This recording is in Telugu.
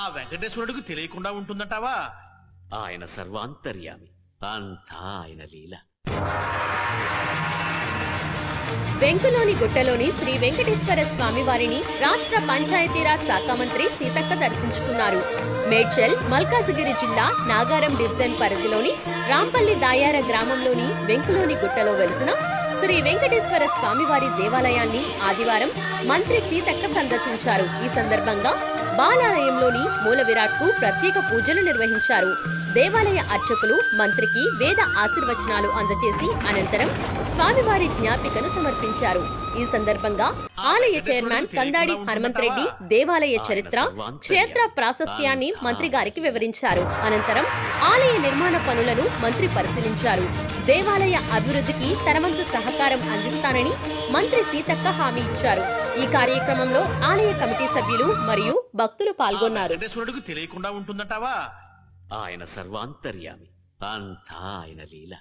ఆ వెంకటేశ్వరుడికి తెలియకుండా ఉంటుందంటావా? ఆయన సర్వాంతర్యామి, అంతా ఆయన లీల. వెంకులోని గుట్టలోని శ్రీ వెంకటేశ్వర స్వామి వారిని రాష్ట్ర పంచాయతీరాజ్ శాఖ మంత్రి సీతక్క దర్శించుకున్నారు. మేడ్చల్, మల్కాజిగిరి జిల్లా నాగారం డివిజన్ పరిధిలోని రాంపల్లి దాయార గ్రామంలోని వెంకులోని గుట్టలో వెలిసిన శ్రీ వెంకటేశ్వర స్వామివారి దేవాలయాన్ని ఆదివారం మంత్రి సీతక్క సందర్శించారు. ఈ సందర్భంగా బాలాలయంలోని మూల విరాట్కు ప్రత్యేక పూజలు నిర్వహించారు. దేవాలయ అర్చకులు మంత్రికి వేద ఆశీర్వచనాలు అందజేసి అనంతరం స్వామివారి జ్ఞాపికను సమర్పించారు. ఈ సందర్భంగా ఆలయ చైర్మన్ కందాడి హనుమంతరెడ్డి దేవాలయ చరిత్ర, క్షేత్ర ప్రాశస్త్యాన్ని మంత్రి గారికి వివరించారు. అనంతరం ఆలయ నిర్మాణ పనులను మంత్రి పరిశీలించారు. దేవాలయ అభివృద్ధికి తనవంతు సహకారం అందిస్తానని మంత్రి సీతక్క హామీ ఇచ్చారు. ఈ కార్యక్రమంలో ఆలయ కమిటీ సభ్యులు మరియు భక్తులు పాల్గొన్నారు. వెంకటేశ్వరుడికి తెలియకుండా ఉంటుందంటావా? ఆయన సర్వాంతర్యామి, అంతా ఆయన లీల.